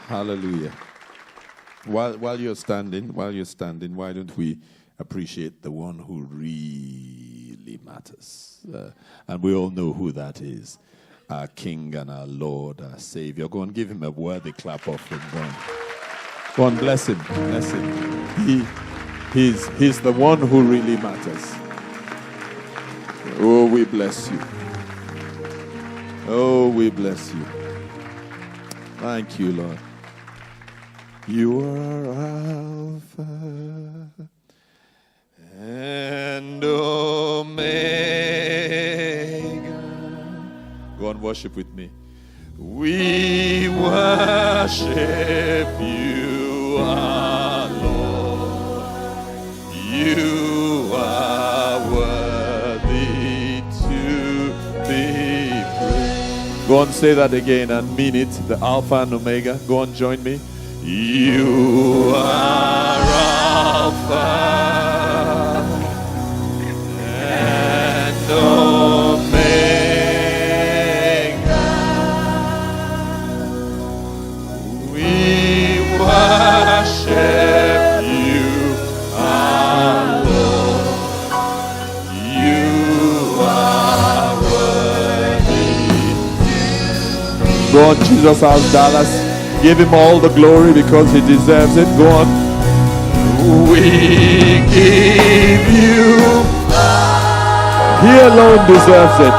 Hallelujah. While you're standing, why don't we appreciate the one who really matters? And we all know who that is. Our King and our Lord, our Savior. Go and give him a worthy clap offering. Go on, bless him. Bless him. He's the one who really matters. Oh, we bless you. Oh, we bless you. Thank you, Lord. You are Alpha and Omega. Go and worship with me. We worship you, our Lord. You are worthy to be praised. Go on, say that again and mean it. The Alpha and Omega. Go on, join me. You are Alpha and Omega. We worship you, our Lord. You are worthy. Go on, Jesus House, Dallas. Give him all the glory because he deserves it. Go on. We give you. He alone deserves it.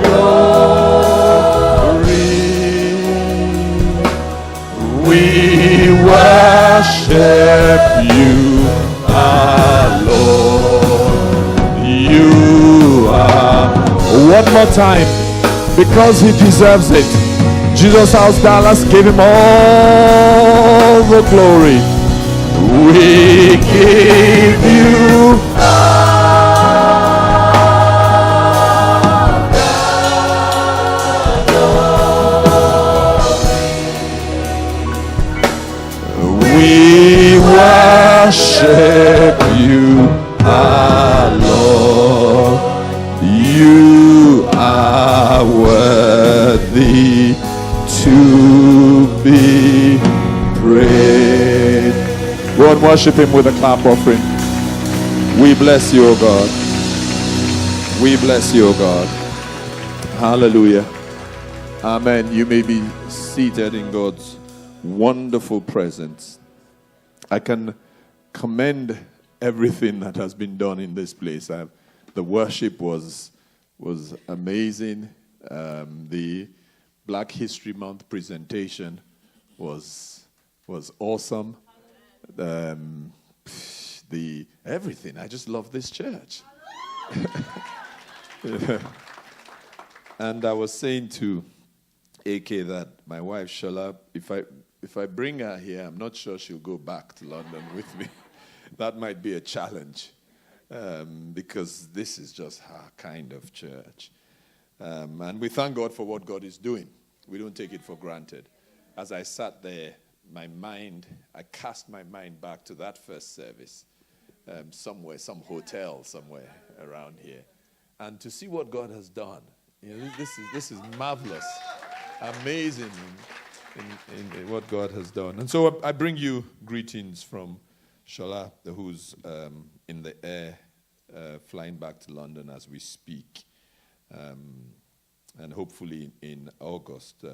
Glory. We worship you, our Lord. You are. One more time. Because he deserves it. Jesus House Dallas, give him all the glory. We give you we worship you, our Lord. You are worthy to be praised. Go and worship him with a clap offering. We bless you, O God. We bless you, O God. Hallelujah. Amen. You may be seated in God's wonderful presence. I can commend everything that has been done in this place. The worship was amazing. The Black History Month presentation was awesome. The everything. I just love this church. And I was saying to AK that my wife Shola, if I bring her here, I'm not sure she'll go back to London with me. That might be a challenge. Because this is just her kind of church. And we thank God for what God is doing. We don't take it for granted. As I sat there, I cast my mind back to that first service, somewhere, some hotel somewhere around here. And to see what God has done, this is marvelous, amazing in what God has done. And so I bring you greetings from Shola, who's in the air, flying back to London as we speak. And hopefully in August,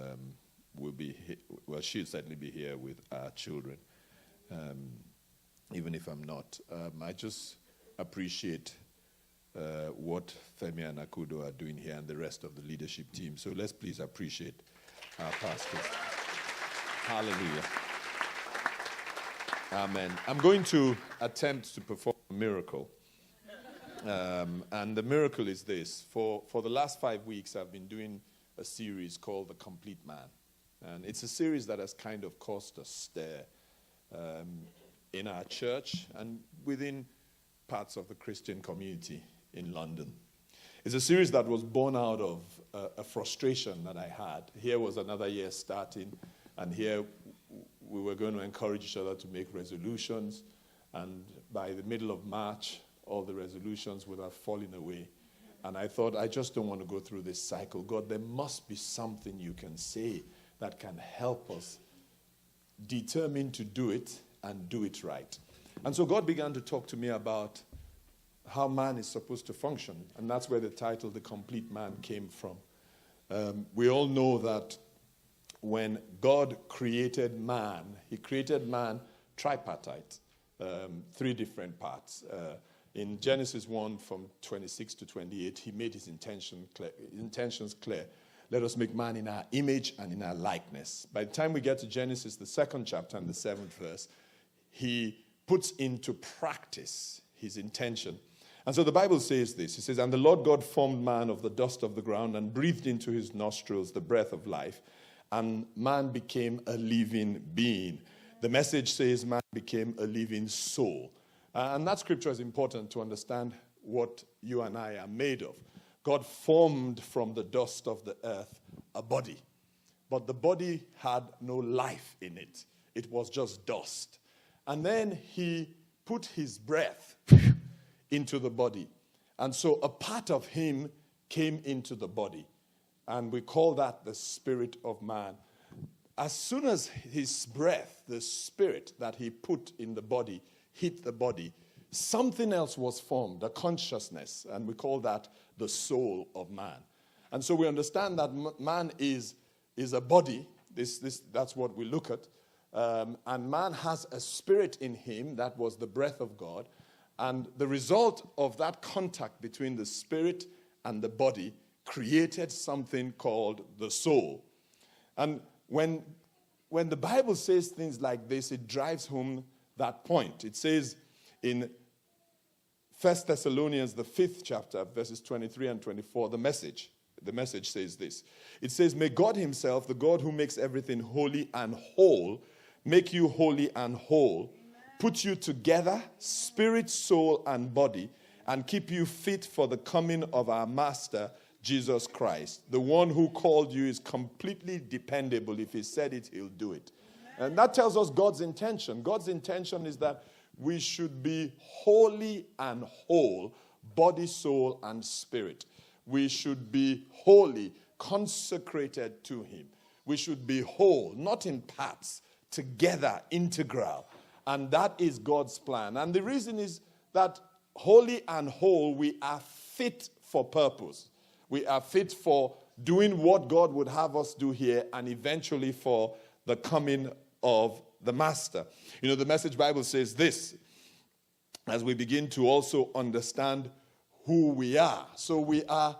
she'll certainly be here with our children, even if I'm not. I just appreciate what Femi and Akudo are doing here and the rest of the leadership team. So let's please appreciate our pastors. Hallelujah. Amen. I'm going to attempt to perform a miracle. And the miracle is this. For the last 5 weeks, I've been doing a series called The Complete Man. And it's a series that has kind of caused a stir in our church and within parts of the Christian community in London. It's a series that was born out of a frustration that I had. Here was another year starting, and here we were going to encourage each other to make resolutions, and by the middle of March, all the resolutions would have fallen away. And I thought, I just don't want to go through this cycle. God, there must be something you can say that can help us determine to do it and do it right. And so God began to talk to me about how man is supposed to function. And that's where the title, The Complete Man, came from. We all know that when God created man, he created man tripartite, 3 different parts. In Genesis 1 from 26 to 28, he made his intentions clear. Let us make man in our image and in our likeness. By the time we get to Genesis, the 2nd chapter and the 7th verse, he puts into practice his intention. And so the Bible says this. It says, and the Lord God formed man of the dust of the ground and breathed into his nostrils the breath of life, and man became a living being. The Message says man became a living soul. And that scripture is important to understand what you and I are made of. God formed from the dust of the earth a body. But the body had no life in it. It was just dust. And then he put his breath into the body. And so a part of him came into the body. And we call that the spirit of man. As soon as his breath, the spirit that he put in the body, hit the body, something else was formed, a consciousness, and we call that the soul of man. And so we understand that man is a body. That's what we look at. And man has a spirit in him that was the breath of God. And the result of that contact between the spirit and the body created something called the soul. And when the Bible says things like this, it drives home that point. It says in 1 Thessalonians, the 5th chapter, verses 23 and 24, the message says this. It says, may God himself, the God who makes everything holy and whole, make you holy and whole, put you together, spirit, soul, and body, and keep you fit for the coming of our Master, Jesus Christ. The one who called you is completely dependable. If he said it, he'll do it. And that tells us God's intention. God's intention is that we should be holy and whole, body, soul, and spirit. We should be holy, consecrated to him. We should be whole, not in parts, together, integral. And that is God's plan. And the reason is that holy and whole, we are fit for purpose. We are fit for doing what God would have us do here and eventually for the coming of the Master. You know, the Message Bible says this, as we begin to also understand who we are. So we are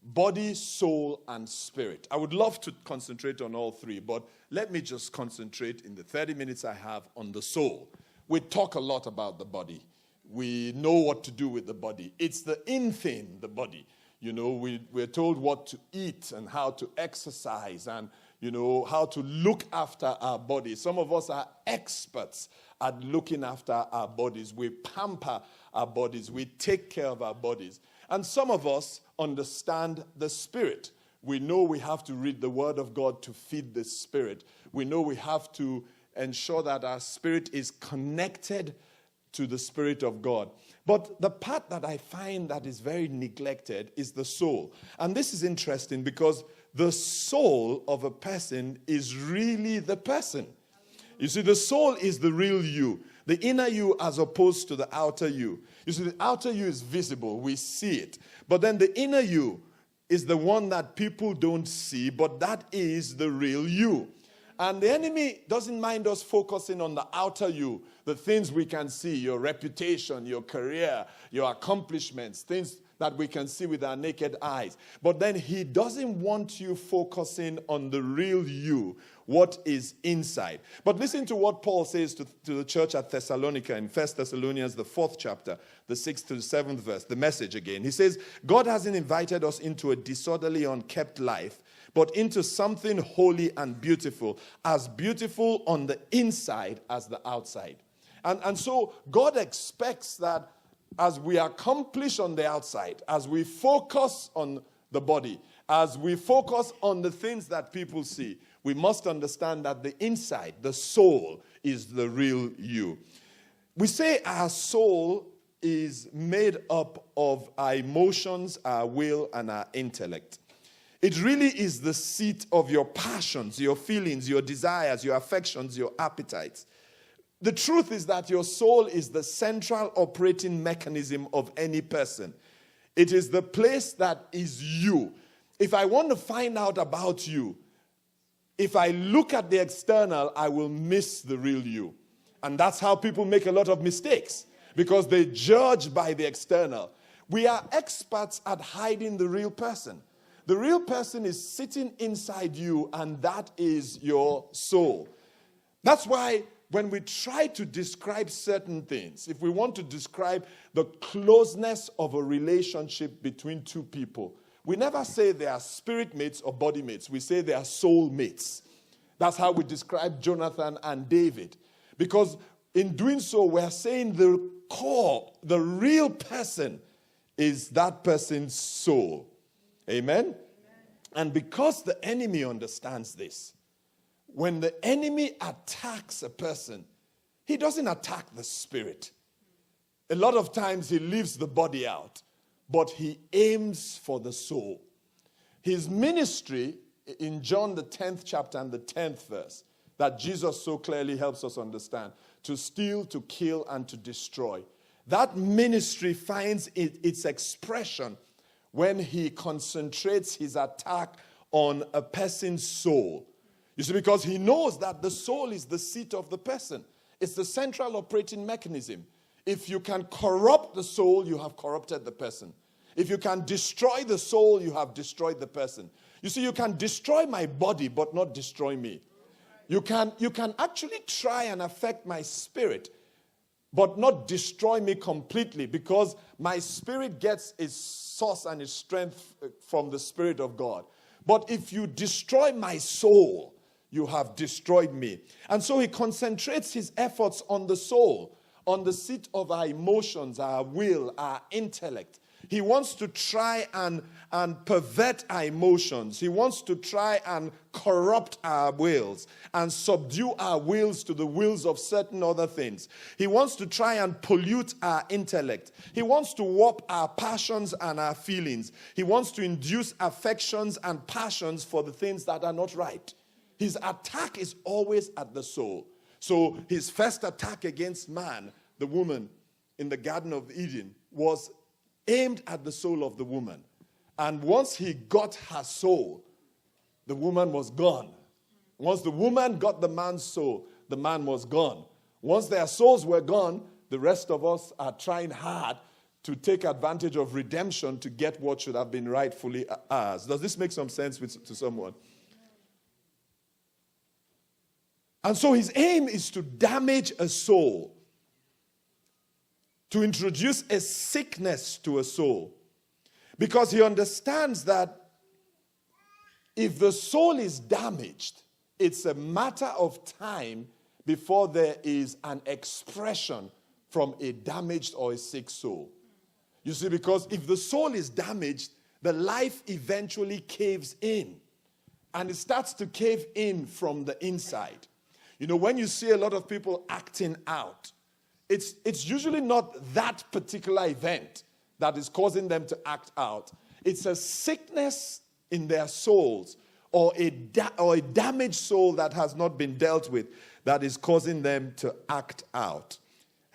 body, soul, and spirit. I would love to concentrate on all 3, but let me just concentrate in the 30 minutes I have on the soul. We talk a lot about the body. We know what to do with the body. It's the in thing, the body. You know, we're told what to eat and how to exercise and, you know, how to look after our bodies. Some of us are experts at looking after our bodies. We pamper our bodies. We take care of our bodies. And some of us understand the spirit. We know we have to read the word of God to feed the spirit. We know we have to ensure that our spirit is connected to the Spirit of God. But the part that I find that is very neglected is the soul. And this is interesting because the soul of a person is really the person. You see, the soul is the real you, the inner you as opposed to the outer you. You see, the outer you is visible, we see it. But then the inner you is the one that people don't see, but that is the real you. And the enemy doesn't mind us focusing on the outer you, the things we can see, your reputation, your career, your accomplishments, things that we can see with our naked eyes. But then he doesn't want you focusing on the real you, what is inside. But listen to what Paul says to the church at Thessalonica in 1 Thessalonians, the 4th chapter, the 6th to the 7th verse, the Message again. He says, God hasn't invited us into a disorderly, unkept life, but into something holy and beautiful on the inside as the outside. And so God expects that as we accomplish on the outside, as we focus on the body, as we focus on the things that people see, we must understand that the inside, the soul, is the real you. We say our soul is made up of our emotions, our will, and our intellect. It really is the seat of your passions, your feelings, your desires, your affections, your appetites. The truth is that your soul is the central operating mechanism of any person. It is the place that is you. If I want to find out about you, if I look at the external, I will miss the real you. And that's how people make a lot of mistakes, because they judge by the external. We are experts at hiding the real person. The real person is sitting inside you, and that is your soul. That's why when we try to describe certain things, if we want to describe the closeness of a relationship between two people, we never say they are spirit mates or body mates. We say they are soul mates. That's how we describe Jonathan and David. Because in doing so, we're saying the core, the real person is that person's soul. Amen? Amen? And because the enemy understands this, when the enemy attacks a person, he doesn't attack the spirit. A lot of times he leaves the body out, but he aims for the soul. His ministry in John the 10th chapter and the 10th verse, that Jesus so clearly helps us understand, to steal, to kill, and to destroy. That ministry finds its expression when he concentrates his attack on a person's soul. You see, because he knows that the soul is the seat of the person. It's the central operating mechanism. If you can corrupt the soul, you have corrupted the person. If you can destroy the soul, you have destroyed the person. You see, you can destroy my body, but not destroy me. You can actually try and affect my spirit, but not destroy me completely, because my spirit gets its source and its strength from the Spirit of God. But if you destroy my soul, you have destroyed me. And so he concentrates his efforts on the soul, on the seat of our emotions, our will, our intellect. He wants to try and pervert our emotions. He wants to try and corrupt our wills and subdue our wills to the wills of certain other things. He wants to try and pollute our intellect. He wants to warp our passions and our feelings. He wants to induce affections and passions for the things that are not right. His attack is always at the soul. So his first attack against man, the woman in the Garden of Eden, was aimed at the soul of the woman. And once he got her soul, the woman was gone. Once the woman got the man's soul, the man was gone. Once their souls were gone, the rest of us are trying hard to take advantage of redemption to get what should have been rightfully ours. Does this make some sense to someone? And so his aim is to damage a soul, to introduce a sickness to a soul. Because he understands that if the soul is damaged, it's a matter of time before there is an expression from a damaged or a sick soul. You see, because if the soul is damaged, the life eventually caves in. And it starts to cave in from the inside. You know, when you see a lot of people acting out, it's usually not that particular event that is causing them to act out. It's a sickness in their souls, or a damaged soul that has not been dealt with, that is causing them to act out.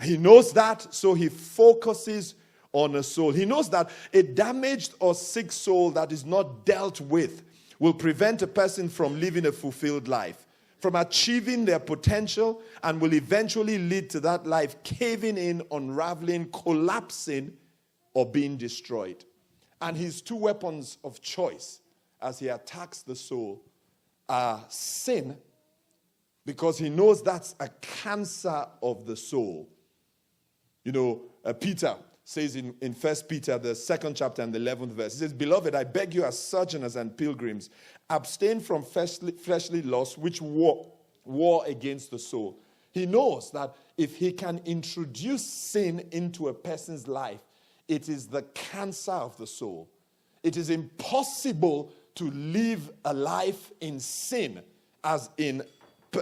He knows that, so he focuses on a soul. He knows that a damaged or sick soul that is not dealt with will prevent a person from living a fulfilled life, from achieving their potential, and will eventually lead to that life caving in, unraveling, collapsing, or being destroyed. And his two weapons of choice as he attacks the soul are sin, because he knows that's a cancer of the soul. You know, Peter says in 1 Peter, the 2nd chapter and the 11th verse, he says, "Beloved, I beg you as sojourners and pilgrims, abstain from fleshly lusts which war against the soul." He knows that if he can introduce sin into a person's life, it is the cancer of the soul. It is impossible to live a life in sin, as in,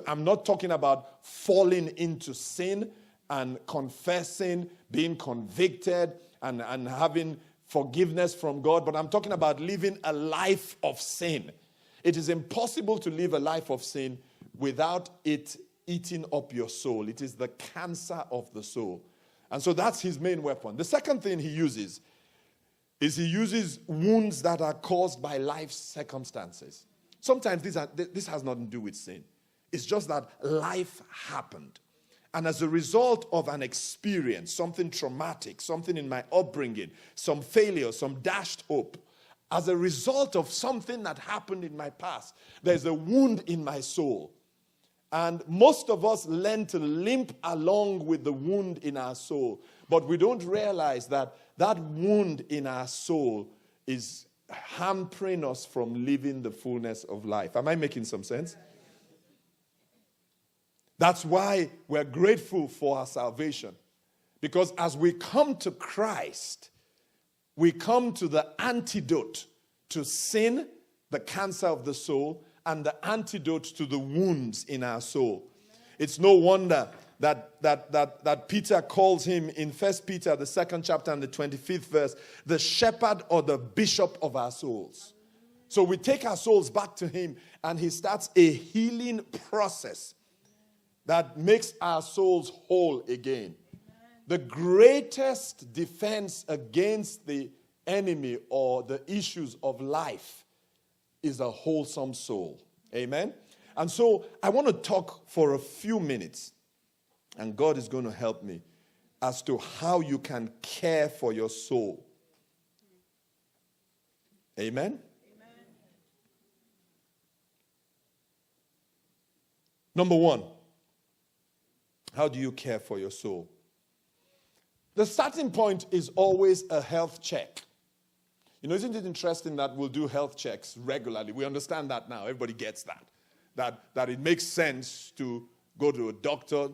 I'm not talking about falling into sin and confessing, being convicted, and having forgiveness from God. But I'm talking about living a life of sin. It is impossible to live a life of sin without it eating up your soul. It is the cancer of the soul. And so that's his main weapon. The second thing he uses is he uses wounds that are caused by life's circumstances. Sometimes this has nothing to do with sin. It's just that life happened. And as a result of an experience, something traumatic, something in my upbringing, some failure, some dashed hope, as a result of something that happened in my past, there's a wound in my soul. And most of us learn to limp along with the wound in our soul. But we don't realize that that wound in our soul is hampering us from living the fullness of life. Am I making some sense? That's why we're grateful for our salvation. Because as we come to Christ, we come to the antidote to sin, the cancer of the soul, and the antidote to the wounds in our soul. It's no wonder that Peter calls him in 1 Peter, the 2nd chapter and the 25th verse, the shepherd or the bishop of our souls. So we take our souls back to him, and he starts a healing process that makes our souls whole again. The greatest defense against the enemy or the issues of life is a wholesome soul. Amen? And so I want to talk for a few minutes, and God is going to help me, as to how you can care for your soul. Amen? Number one, how do you care for your soul? The starting point is always a health check. You know, isn't it interesting that we'll do health checks regularly? We understand that now. Everybody gets that. That it makes sense to go to a doctor,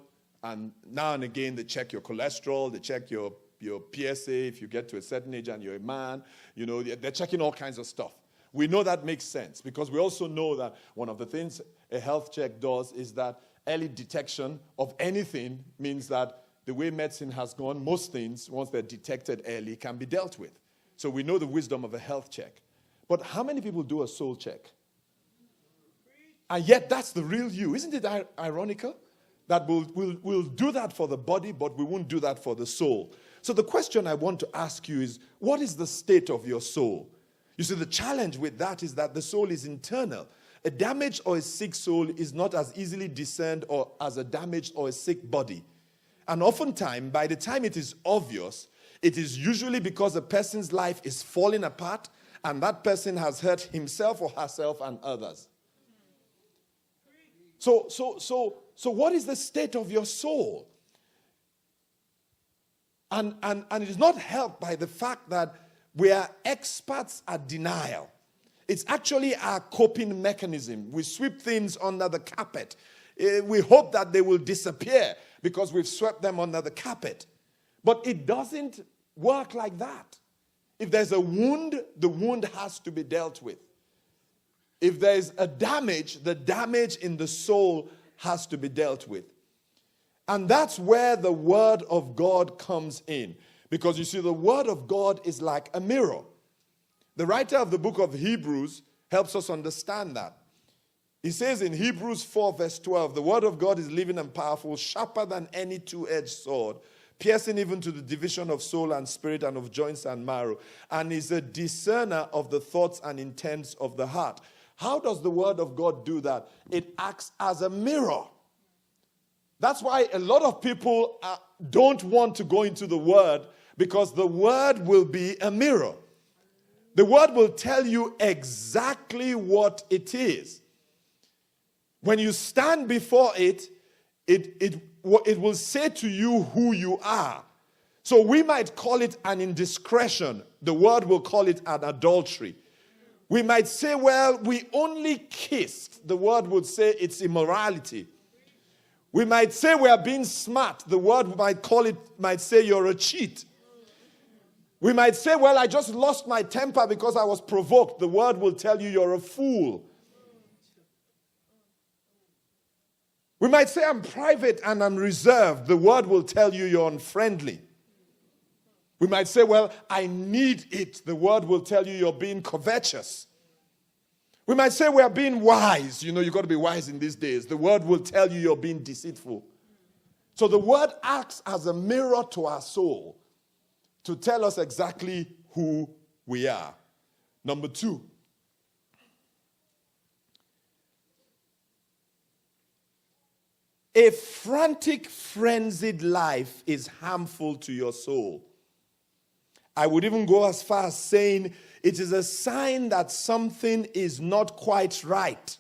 and now and again they check your cholesterol, they check your PSA if you get to a certain age and you're a man. You know, they're checking all kinds of stuff. We know that makes sense because we also know that one of the things a health check does is that early detection of anything means that the way medicine has gone, most things, once they're detected early, can be dealt with. So we know the wisdom of a health check. But how many people do a soul check? And yet that's the real you. Isn't it ironical? That we'll do that for the body, but we won't do that for the soul. So the question I want to ask you is, what is the state of your soul? You see, the challenge with that is that the soul is internal. A damaged or a sick soul is not as easily discerned or as a damaged or a sick body. And oftentimes, by the time it is obvious, it is usually because a person's life is falling apart and that person has hurt himself or herself and others. So what is the state of your soul? And it is not helped by the fact that we are experts at denial. It's actually our coping mechanism. We sweep things under the carpet. We hope that they will disappear because we've swept them under the carpet. But it doesn't work like that. If there's a wound, the wound has to be dealt with. If there's a damage, the damage in the soul has to be dealt with. And that's where the Word of God comes in. Because you see, the Word of God is like a mirror. The writer of the book of Hebrews helps us understand that. He says in Hebrews 4 verse 12, the Word of God is living and powerful, sharper than any two-edged sword, piercing even to the division of soul and spirit and of joints and marrow, and is a discerner of the thoughts and intents of the heart. How does the Word of God do that? It acts as a mirror. That's why a lot of people don't want to go into the Word, because the Word will be a mirror. The Word will tell you exactly what it is. When you stand before it, it will say to you who you are. So we might call it an indiscretion. The Word will call it an adultery. We might say, well, we only kissed. The Word would say it's immorality. We might say we are being smart. The Word might say you're a cheat. We might say, well, I just lost my temper because I was provoked. The Word will tell you you're a fool. We might say, I'm private and I'm reserved. The word will tell you you're unfriendly. We might say, well, I need it. The word will tell you you're being covetous. We might say we are being wise. You know, you've got to be wise in these days. The word will tell you you're being deceitful. So the word acts as a mirror to our soul to tell us exactly who we are. Number 2. A frantic, frenzied life is harmful to your soul. I would even go as far as saying it is a sign that something is not quite right.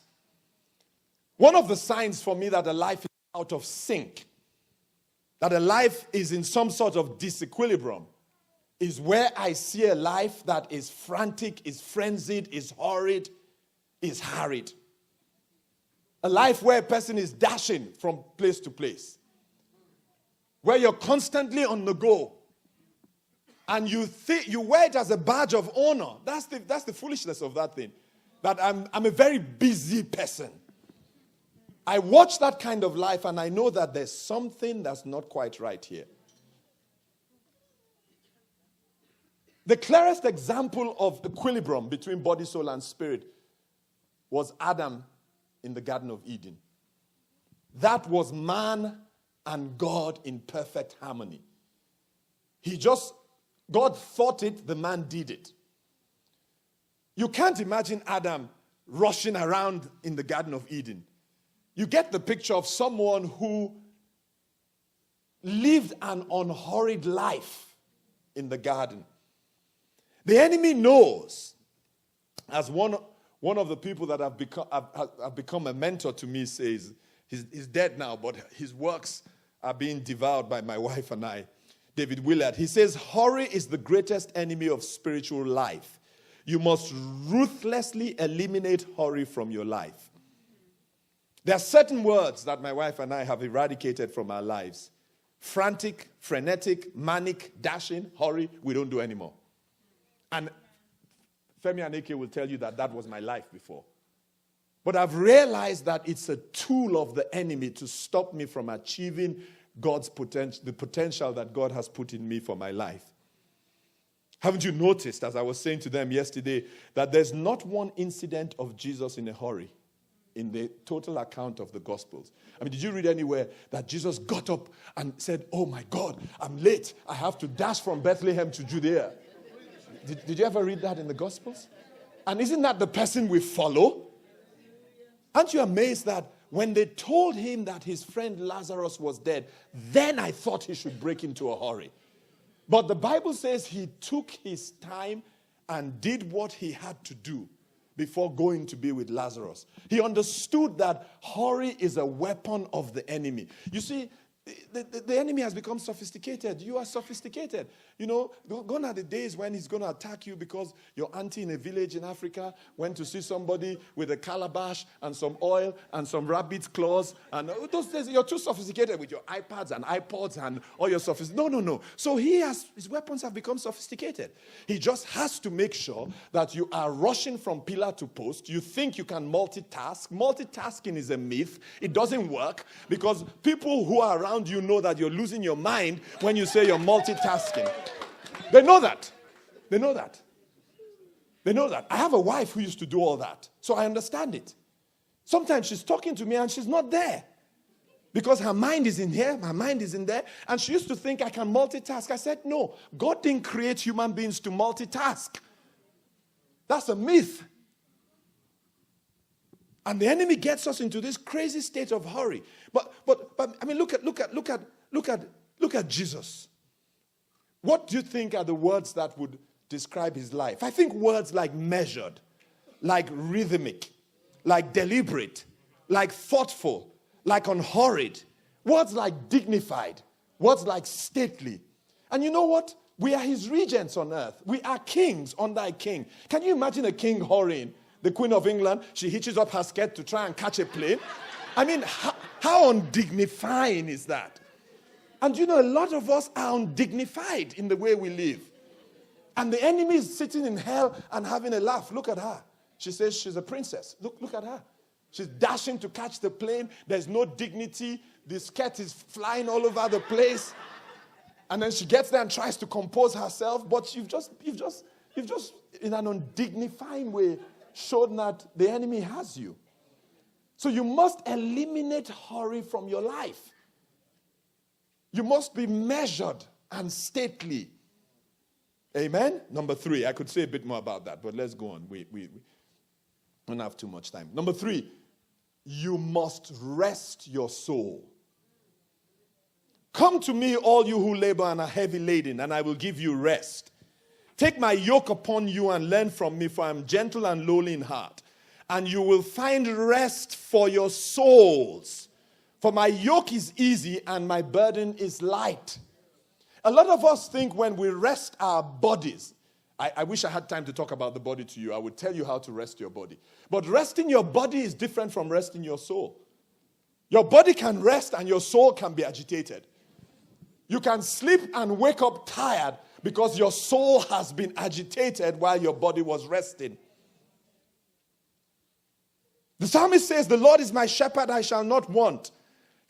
One of the signs for me that a life is out of sync, that a life is in some sort of disequilibrium, is where I see a life that is frantic, is frenzied, is horrid, is harried. A life where a person is dashing from place to place. Where you're constantly on the go. And you wear it as a badge of honor. That's the foolishness of that thing. That I'm a very busy person. I watch that kind of life and I know that there's something that's not quite right here. The clearest example of equilibrium between body, soul, and spirit was Adam in the Garden of Eden. That was man and God in perfect harmony. God thought it, the man did it. You can't imagine Adam rushing around in the Garden of Eden. You get the picture of someone who lived an unhurried life in the garden. The enemy knows, as one of the people that have become a mentor to me says, he's dead now, but his works are being devoured by my wife and I, David Willard. He says, hurry is the greatest enemy of spiritual life. You must ruthlessly eliminate hurry from your life. There are certain words that my wife and I have eradicated from our lives. Frantic, frenetic, manic, dashing, hurry, we don't do anymore. And Femi Aneke will tell you that was my life before. But I've realized that it's a tool of the enemy to stop me from achieving God's potential, the potential that God has put in me for my life. Haven't you noticed, as I was saying to them yesterday, that there's not one incident of Jesus in a hurry in the total account of the Gospels? I mean, did you read anywhere that Jesus got up and said, oh my God, I'm late. I have to dash from Bethlehem to Judea. Did you ever read that in the Gospels? And isn't that the person we follow? Aren't you amazed that when they told him that his friend Lazarus was dead, then I thought he should break into a hurry. But the Bible says he took his time and did what he had to do before going to be with Lazarus. He understood that hurry is a weapon of the enemy. You see, the enemy has become sophisticated. You are sophisticated. You know, gone are the days when he's going to attack you because your auntie in a village in Africa went to see somebody with a calabash and some oil and some rabbit's claws. And those days, you're too sophisticated with your iPads and iPods and all your sophisticated. No. So his weapons have become sophisticated. He just has to make sure that you are rushing from pillar to post. You think you can multitask. Multitasking is a myth. It doesn't work because people who are around you know that you're losing your mind when you say you're multitasking. They know that. They know that. They know that. I have a wife who used to do all that, so I understand it. Sometimes she's talking to me and she's not there because her mind is in here, my mind is in there, and she used to think I can multitask. I said, no, God didn't create human beings to multitask. That's a myth. And the enemy gets us into this crazy state of hurry. But I mean, look at Jesus. What do you think are the words that would describe his life? I think words like measured, like rhythmic, like deliberate, like thoughtful, like unhurried. Words like dignified. Words like stately. And you know what? We are his regents on earth. We are kings under a king. Can you imagine a king hurrying? The Queen of England, she hitches up her skirt to try and catch a plane. I mean, how undignifying is that? And you know, a lot of us are undignified in the way we live. And the enemy is sitting in hell and having a laugh. Look at her. She says she's a princess. Look at her. She's dashing to catch the plane. There's no dignity. The skirt is flying all over the place. And then she gets there and tries to compose herself. But you've just, in an undignifying way, shown that the enemy has you. So you must eliminate hurry from your life. You must be measured and stately. Amen? Number 3. I could say a bit more about that, but let's go on. We don't have too much time. Number 3. You must rest your soul. Come to me, all you who labor and are heavy laden, and I will give you rest. Take my yoke upon you and learn from me, for I am gentle and lowly in heart, and you will find rest for your souls. For my yoke is easy and my burden is light. A lot of us think when we rest our bodies, I wish I had time to talk about the body to you. I would tell you how to rest your body. But resting your body is different from resting your soul. Your body can rest and your soul can be agitated. You can sleep and wake up tired because your soul has been agitated while your body was resting. The psalmist says, the Lord is my shepherd, I shall not want.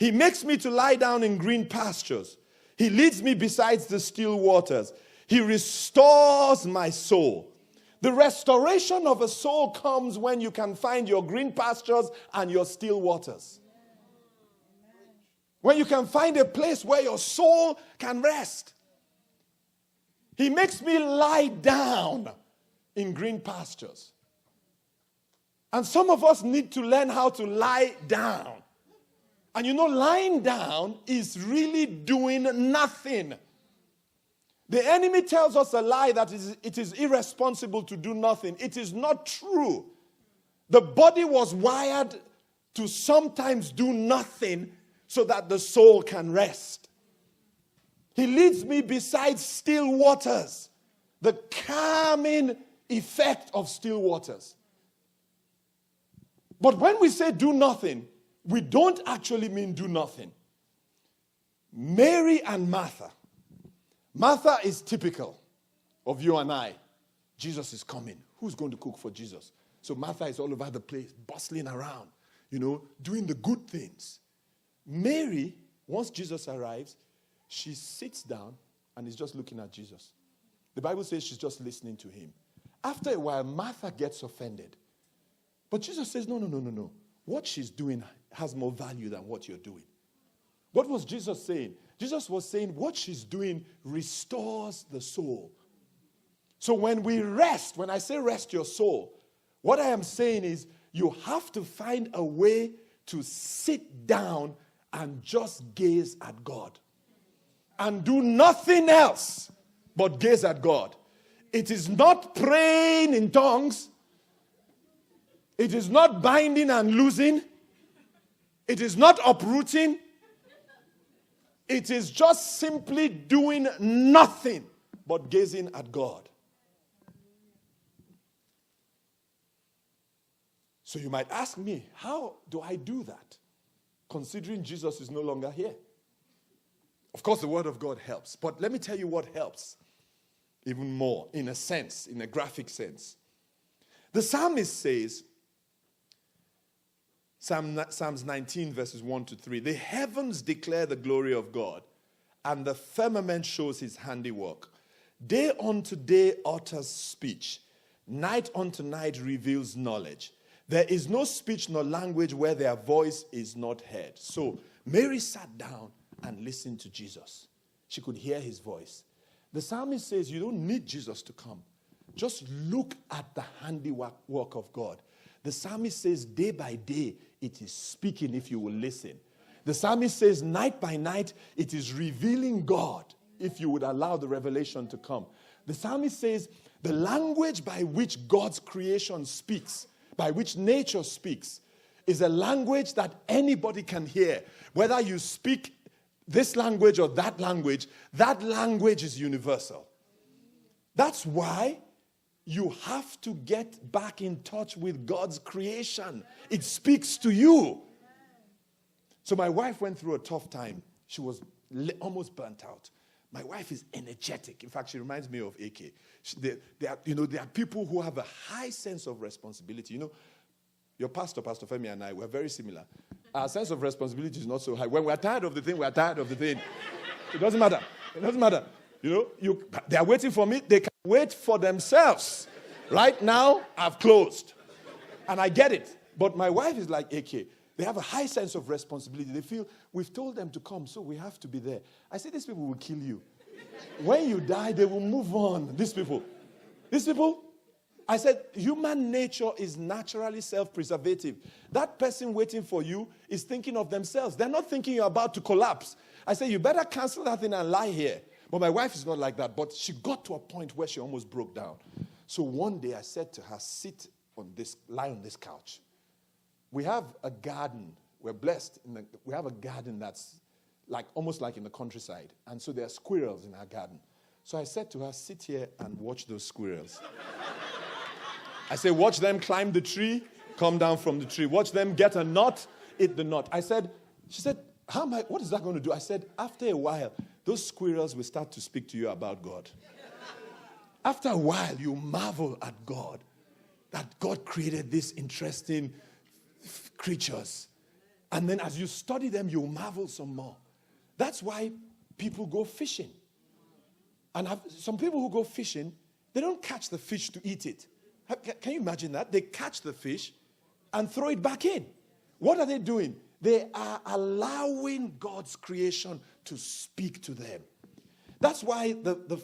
He makes me to lie down in green pastures. He leads me beside the still waters. He restores my soul. The restoration of a soul comes when you can find your green pastures and your still waters. When you can find a place where your soul can rest. He makes me lie down in green pastures. And some of us need to learn how to lie down. And you know, lying down is really doing nothing. The enemy tells us a lie that it is irresponsible to do nothing. It is not true. The body was wired to sometimes do nothing so that the soul can rest. He leads me beside still waters. The calming effect of still waters. But when we say do nothing, we don't actually mean do nothing. Mary and Martha. Martha is typical of you and I. Jesus is coming. Who's going to cook for Jesus? So Martha is all over the place, bustling around, doing the good things. Mary, once Jesus arrives, she sits down and is just looking at Jesus. The Bible says she's just listening to him. After a while, Martha gets offended. But Jesus says, no. What she's doing has more value than what you're doing. What was Jesus saying? Jesus was saying what she's doing restores the soul. So when we rest, when I say rest your soul, what I am saying is you have to find a way to sit down and just gaze at God. And do nothing else but gaze at God. It is not praying in tongues. It is not binding and loosing. It is not uprooting. It is just simply doing nothing but gazing at God. So you might ask me, how do I do that? Considering Jesus is no longer here. Of course, the Word of God helps. But let me tell you what helps even more, in a sense, in a graphic sense. The psalmist says, Psalms 19 verses 1 to 3, the heavens declare the glory of God, and the firmament shows his handiwork. Day unto day utters speech. Night unto night reveals knowledge. There is no speech nor language where their voice is not heard. So Mary sat down and listened to Jesus. She could hear his voice. The psalmist says you don't need Jesus to come. Just look at the handiwork of God. The psalmist says day by day it is speaking if you will listen. The psalmist says night by night it is revealing God if you would allow the revelation to come. The psalmist says the language by which God's creation speaks, by which nature speaks, is a language that anybody can hear. Whether you speak this language or that language is universal. That's why you have to get back in touch with God's creation. It speaks to you. So my wife went through a tough time. She was almost burnt out. My wife is energetic. In fact, she reminds me of AK. There are people who have a high sense of responsibility. Your pastor, Pastor Femi, and I, we're very similar. Our sense of responsibility is not so high. When we're tired of the thing, we're tired of the thing. It doesn't matter. It doesn't matter. They are waiting for me. They can wait for themselves. Right now, I've closed. And I get it. But my wife is like AK. They have a high sense of responsibility. They feel, we've told them to come, so we have to be there. I say, these people will kill you. When you die, they will move on. These people. I said, human nature is naturally self-preservative. That person waiting for you is thinking of themselves. They're not thinking you're about to collapse. I said, you better cancel that thing and lie here. But my wife is not like that. But she got to a point where she almost broke down. So one day I said to her, lie on this couch. We have a garden. We're blessed. We have a garden that's almost like in the countryside. And so there are squirrels in our garden. So I said to her, sit here and watch those squirrels. I said, watch them climb the tree, come down from the tree. Watch them get a nut, eat the nut. She said, what is that going to do? I said, after a while, those squirrels will start to speak to you about God. After a while, you marvel at God, that God created these interesting creatures. And then as you study them, you marvel some more. That's why people go fishing. And some people who go fishing, they don't catch the fish to eat it. Can you imagine that? They catch the fish and throw it back in. What are they doing? They are allowing God's creation to speak to them. That's why the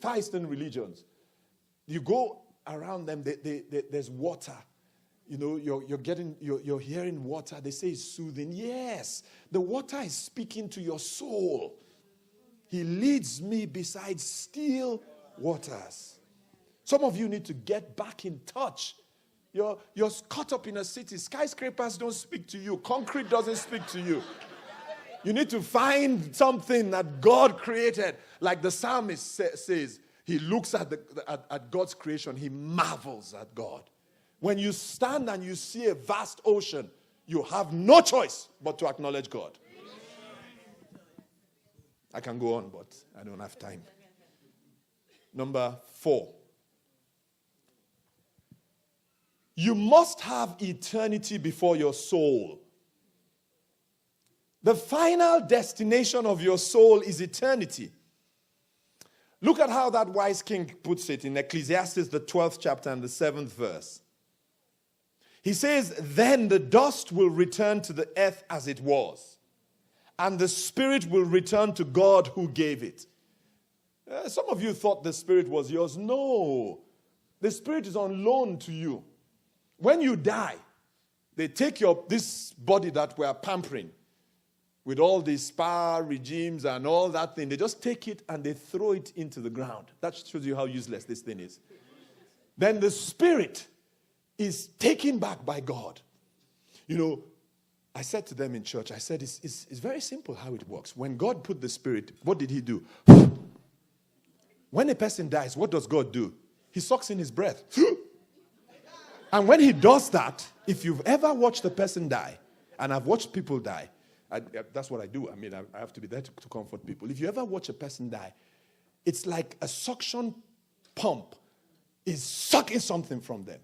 Far Eastern religions, you go around them, there's water. You're hearing water. They say it's soothing. Yes, the water is speaking to your soul. He leads me beside still waters. Some of you need to get back in touch. You're caught up in a city. Skyscrapers don't speak to you. Concrete doesn't speak to you. You need to find something that God created. Like the psalmist says, he looks at God's creation. He marvels at God. When you stand and you see a vast ocean, you have no choice but to acknowledge God. I can go on, but I don't have time. Number 4. You must have eternity before your soul. The final destination of your soul is eternity. Look at how that wise king puts it in Ecclesiastes, the 12th chapter and the 7th verse. He says, then the dust will return to the earth as it was, and the spirit will return to God who gave it. Some of you thought the spirit was yours. No. The spirit is on loan to you. When you die, they take this body that we are pampering with all these spa regimes and all that thing. They just take it and they throw it into the ground. That shows you how useless this thing is. Then the spirit is taken back by God. I said to them in church, I said, it's very simple how it works. When God put the spirit, what did he do? When a person dies, what does God do? He sucks in his breath. And when he does that, if you've ever watched a person die, and I've watched people die, that's what I do. I mean, I have to be there to comfort people. If you ever watch a person die, it's like a suction pump is sucking something from them.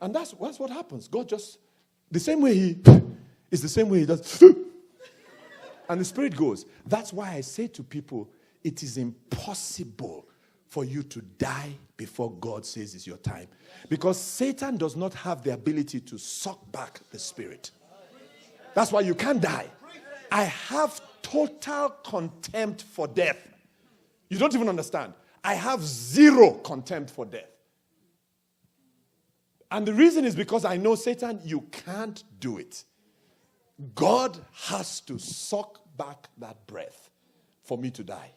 And that's what happens. God just, the same way he does. And the spirit goes. That's why I say to people, it is impossible for you to die before God says it's your time. Because Satan does not have the ability to suck back the spirit. That's why you can't die. I have total contempt for death. You don't even understand. I have zero contempt for death. And the reason is because I know, Satan, you can't do it. God has to suck back that breath for me to die.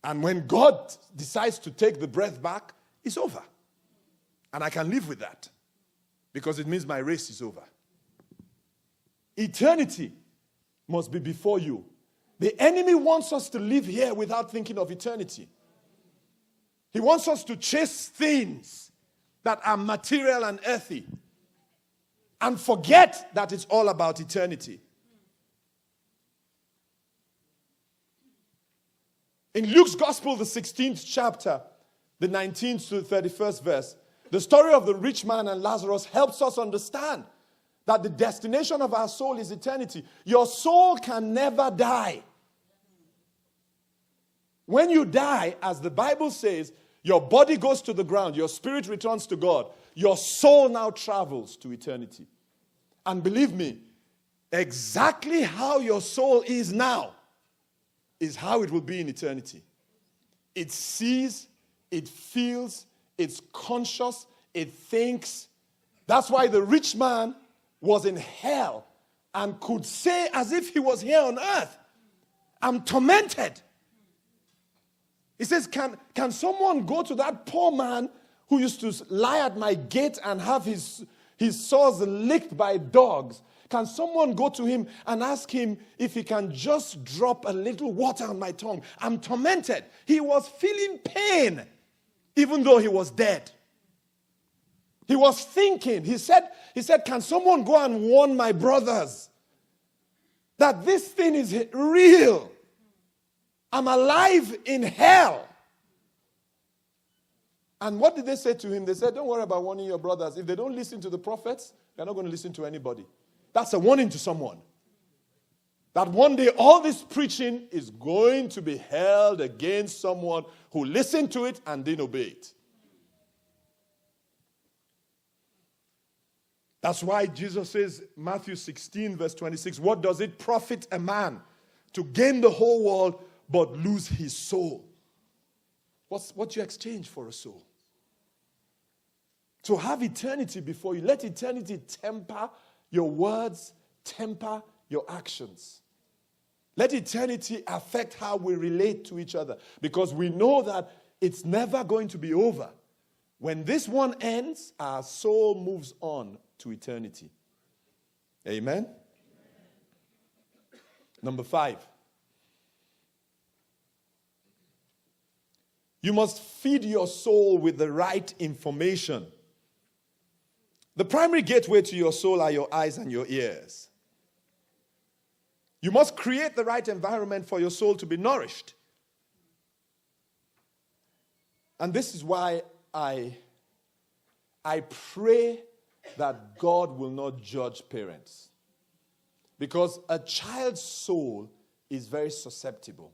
And when God decides to take the breath back, it's over. And I can live with that because it means my race is over. Eternity must be before you. The enemy wants us to live here without thinking of eternity. He wants us to chase things that are material and earthy and forget that it's all about eternity. In Luke's Gospel, the 16th chapter, the 19th to the 31st verse, The story of the rich man and Lazarus helps us understand that the destination of our soul is eternity. Your soul can never die. When you die, as the Bible says, your body goes to the ground, your spirit returns to God, your soul now travels to eternity. And believe me, exactly how your soul is now is how it will be in eternity. It sees, it feels, it's conscious, it thinks. That's why the rich man was in hell and could say as if he was here on earth, I'm tormented. He says, can someone go to that poor man who used to lie at my gate and have his sores licked by dogs? Can someone go to him and ask him if he can just drop a little water on my tongue? I'm tormented. He was feeling pain even though he was dead. He was thinking. He said, can someone go and warn my brothers that this thing is real? I'm alive in hell. And what did they say to him? They said, don't worry about warning your brothers. If they don't listen to the prophets, they're not going to listen to anybody. That's a warning to someone. That one day all this preaching is going to be held against someone who listened to it and didn't obey it. That's why Jesus says, Matthew 16, verse 26, what does it profit a man to gain the whole world but lose his soul? What you exchange for a soul? To have eternity before you, let eternity temper your words, temper your actions. Let eternity affect how we relate to each other, because we know that it's never going to be over. When this one ends, our soul moves on to eternity. Amen? Number 5. You must feed your soul with the right information. The primary gateway to your soul are your eyes and your ears. You must create the right environment for your soul to be nourished. And this is why I pray that God will not judge parents. Because a child's soul is very susceptible.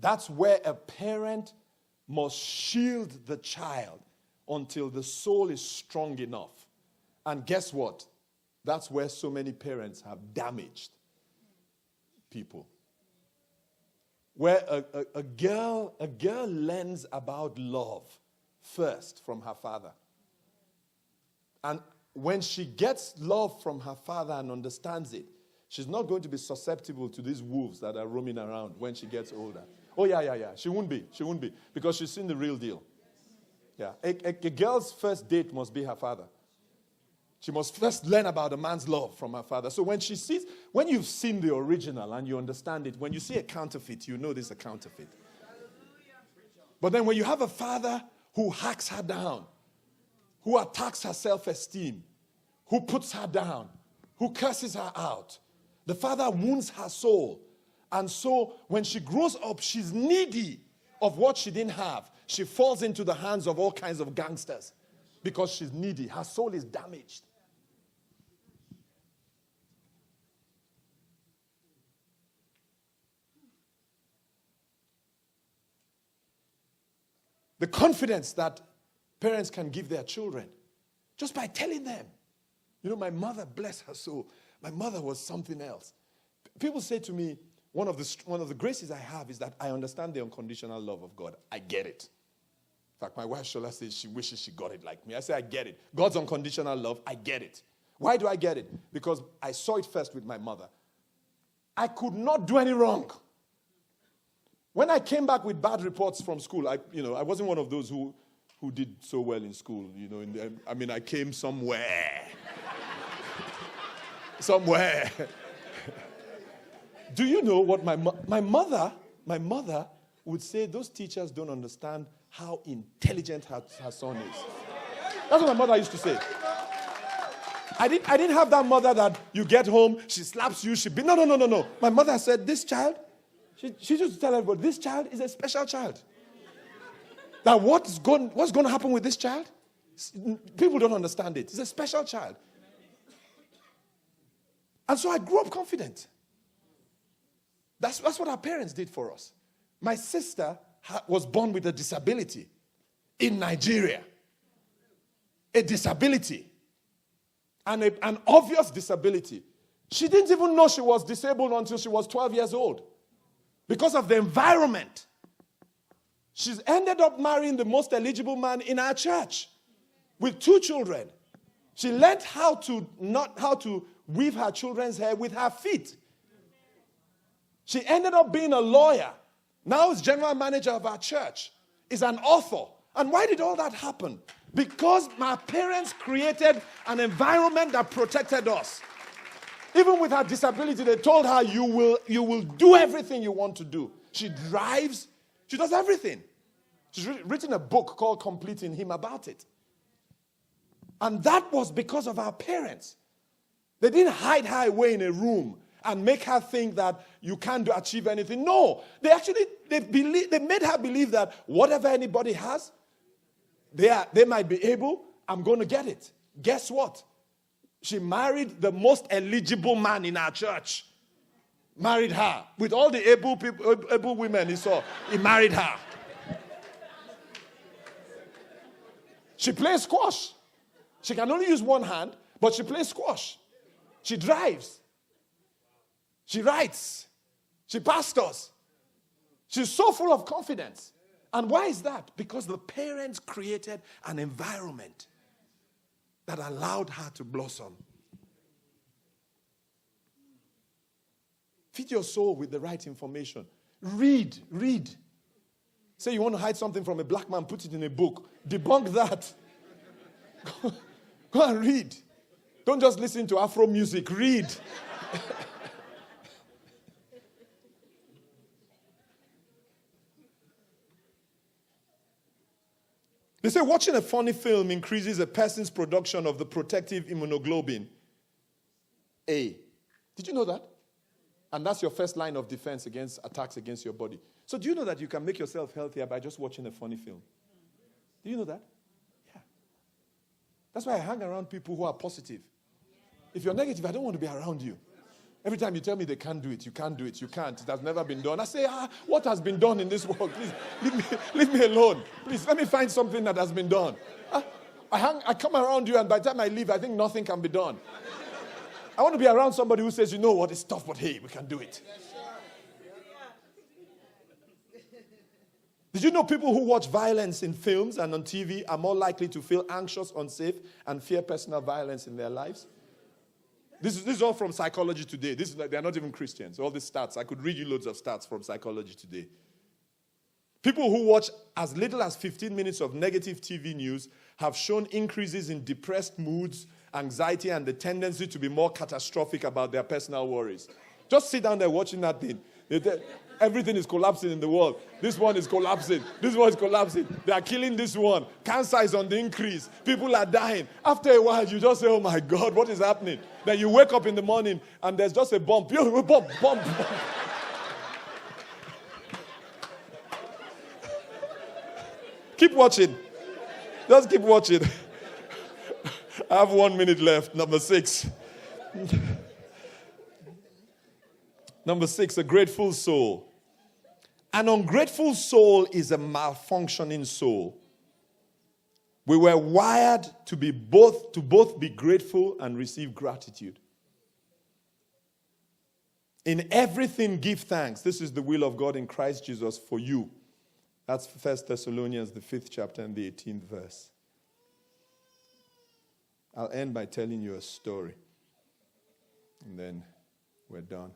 That's where a parent must shield the child until the soul is strong enough. And guess what? That's where so many parents have damaged people. Where a girl learns about love first from her father. And when she gets love from her father and understands it, she's not going to be susceptible to these wolves that are roaming around when she gets older. Oh, yeah. She won't be. Because she's seen the real deal. Yeah. A girl's first date must be her father. She must first learn about a man's love from her father. So when you've seen the original and you understand it, when you see a counterfeit, you know this is a counterfeit. But then when you have a father who hacks her down, who attacks her self-esteem, who puts her down, who curses her out, the father wounds her soul. And so when she grows up, she's needy of what she didn't have. She falls into the hands of all kinds of gangsters because she's needy. Her soul is damaged. The confidence that parents can give their children just by telling them. You know, my mother, bless her soul, my mother was something else. People say to me, one of the graces I have is that I understand the unconditional love of God. I get it. In fact, my wife Shola says she wishes she got it like me. I say, I get it. God's unconditional love, I get it. Why do I get it? Because I saw it first with my mother. I could not do any wrong. When I came back with bad reports from school, I wasn't one of those who did so well in school. I came somewhere. Somewhere. Do you know what my mother would say? Those teachers don't understand how intelligent her son is. That's what my mother used to say. I didn't have that mother that you get home, she slaps you, no. My mother said, this child, she used to tell everybody, this child is a special child. That what's going to happen with this child? People don't understand it. It's a special child. And so I grew up confident. That's what our parents did for us. My sister was born with a disability in Nigeria. A disability. And an obvious disability. She didn't even know she was disabled until she was 12 years old. Because of the environment. She's ended up marrying the most eligible man in our church. With 2 children. She learned how to weave her children's hair with her feet. She ended up being a lawyer. Now is general manager of our church. Is an author. And why did all that happen? Because my parents created an environment that protected us. Even with her disability, they told her, you will do everything you want to do. She drives. She does everything. She's written a book called Completing Him about it. And that was because of our parents. They didn't hide her away in a room and make her think that you can't achieve anything. No, they made her believe that whatever anybody has, they might be able. I'm going to get it. Guess what? She married the most eligible man in our church. Married her with all the able women he saw. He married her. She plays squash. She can only use one hand, but she plays squash. She drives. She writes. She pastors. She's so full of confidence. And why is that? Because the parents created an environment that allowed her to blossom. Feed your soul with the right information. Read. Say you want to hide something from a black man, put it in a book. Debunk that. Go and read. Don't just listen to Afro music. Read. They say watching a funny film increases a person's production of the protective immunoglobulin A. Did you know that? And that's your first line of defense against attacks against your body. So do you know that you can make yourself healthier by just watching a funny film? Do you know that? Yeah. That's why I hang around people who are positive. If you're negative, I don't want to be around you. Every time you tell me they can't do it, you can't do it, you can't. It has never been done. I say, what has been done in this world? Please, leave me alone. Please, let me find something that has been done. I come around you, and by the time I leave, I think nothing can be done. I want to be around somebody who says, you know what, it's tough, but hey, we can do it. Did you know people who watch violence in films and on TV are more likely to feel anxious, unsafe, and fear personal violence in their lives? This is all from Psychology Today. They're not even Christians. All these stats. I could read you loads of stats from Psychology Today. People who watch as little as 15 minutes of negative TV news have shown increases in depressed moods, anxiety, and the tendency to be more catastrophic about their personal worries. Just sit down there watching that thing. Everything is collapsing in the world. This one is collapsing. This one is collapsing. They are killing this one. Cancer is on the increase. People are dying. After a while, you just say, oh my God, what is happening? Then you wake up in the morning and there's just a bump. Bump. Keep watching. Just keep watching. I have 1 minute left. Number 6. Number 6, a grateful soul. An ungrateful soul is a malfunctioning soul. We were wired to both be grateful and receive gratitude. In everything, give thanks. This is the will of God in Christ Jesus for you. That's 1 Thessalonians, the 5th chapter and the 18th verse. I'll end by telling you a story. And then we're done.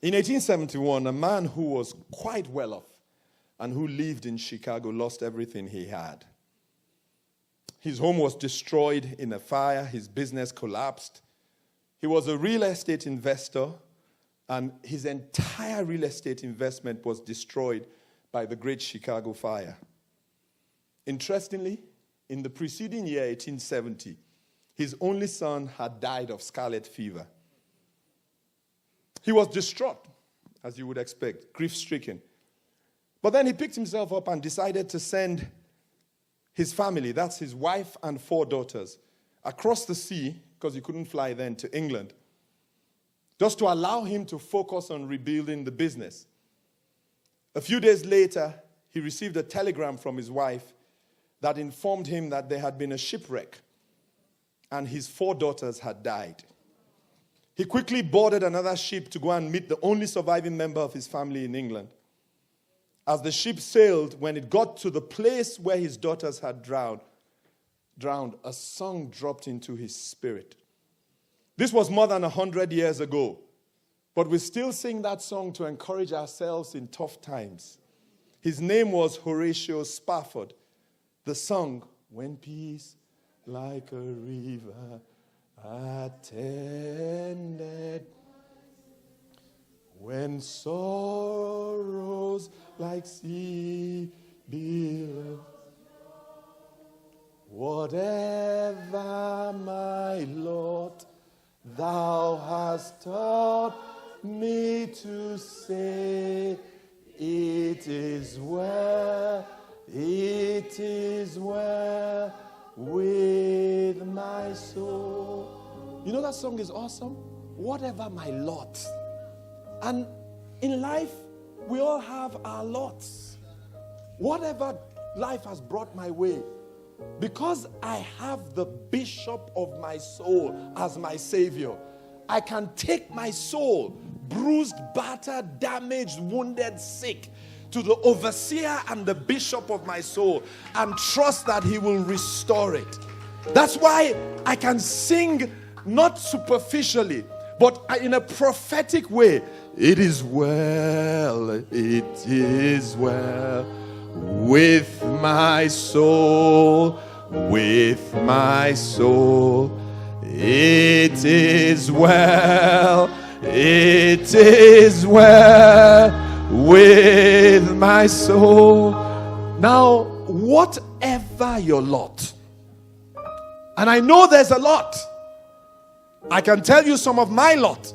In 1871, a man who was quite well off and who lived in Chicago lost everything he had. His home was destroyed in a fire. His business collapsed. He was a real estate investor, and his entire real estate investment was destroyed by the Great Chicago Fire. Interestingly, in the preceding year, 1870, his only son had died of scarlet fever. He was distraught. as you would expect, grief-stricken. But then he picked himself up and decided to send his family, that's his wife and 4 daughters, across the sea, because he couldn't fly then, to England, just to allow him to focus on rebuilding the business. A few days later, he received a telegram from his wife that informed him that there had been a shipwreck and his 4 daughters had died. He quickly boarded another ship to go and meet the only surviving member of his family in England. As the ship sailed, when it got to the place where his daughters had drowned, a song dropped into his spirit. This was more than 100 years ago, but we still sing that song to encourage ourselves in tough times. His name was Horatio Spafford. The song, when peace like a river attended, when sorrows like sea billows, whatever my lot thou hast taught me to say, it is well with my soul. You know that song is awesome? Whatever my lot. And in life, we all have our lots. Whatever life has brought my way, because I have the bishop of my soul as my savior, I can take my soul, bruised, battered, damaged, wounded, sick, to the overseer and the bishop of my soul and trust that he will restore it. That's why I can sing not superficially, but in a prophetic way. It is well with my soul, with my soul. It is well with my soul. Now, whatever your lot, and I know there's a lot, I can tell you some of my lot.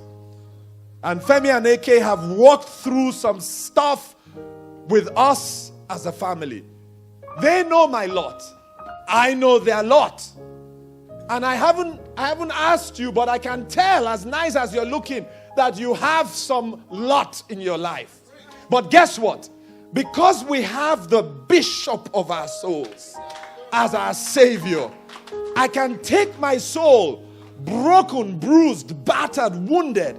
And Femi and AK have walked through some stuff with us as a family. They know my lot. I know their lot. And I haven't asked you, but I can tell, as nice as you're looking, that you have some lot in your life. But guess what? Because we have the bishop of our souls as our savior, I can take my soul, broken, bruised, battered, wounded,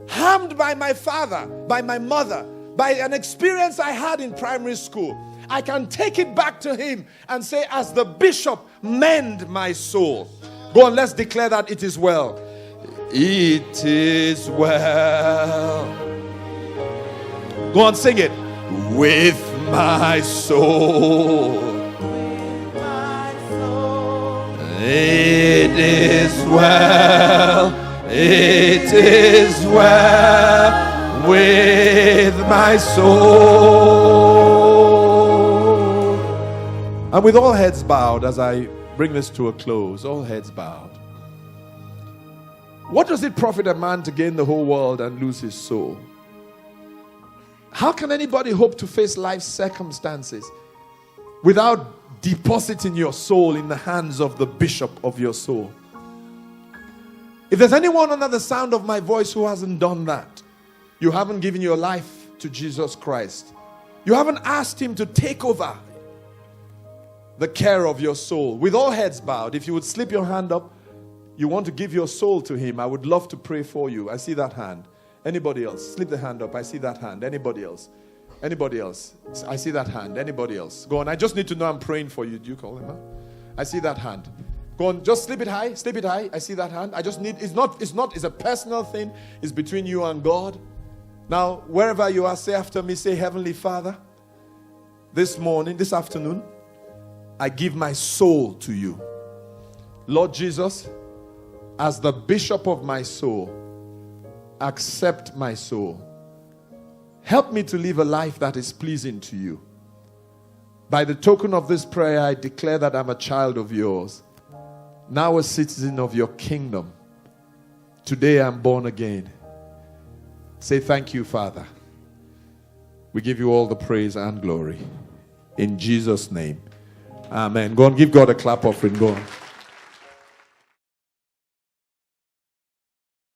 harmed by my father, by my mother, by an experience I had in primary school. I can take it back to him and say, as the bishop, mend my soul. Go on, let's declare that it is well. It is well. Go on, sing it. With my soul. It is well. It is well with my soul. And with all heads bowed, as I bring this to a close, all heads bowed. What does it profit a man to gain the whole world and lose his soul? How can anybody hope to face life's circumstances without depositing your soul in the hands of the bishop of your soul? If there's anyone under the sound of my voice who hasn't done that, you haven't given your life to Jesus Christ. You haven't asked him to take over the care of your soul. With all heads bowed, if you would slip your hand up, you want to give your soul to him, I would love to pray for you. I see that hand. Anybody else? Slip the hand up. I see that hand. Anybody else? Anybody else? I see that hand. Anybody else? Go on. I just need to know I'm praying for you. Do you call him out? I see that hand. Go on. Just slip it high. Slip it high. I see that hand. I just need, it's a personal thing. It's between you and God. Now, wherever you are, say after me, say, Heavenly Father, this afternoon, I give my soul to you. Lord Jesus, as the bishop of my soul, accept my soul. Help me to live a life that is pleasing to you. By the token of this prayer, I declare that I'm a child of yours, now a citizen of your kingdom. Today I'm born again. Say thank you, Father. We give you all the praise and glory. In Jesus' name. Amen. Go on, give God a clap offering. Go on.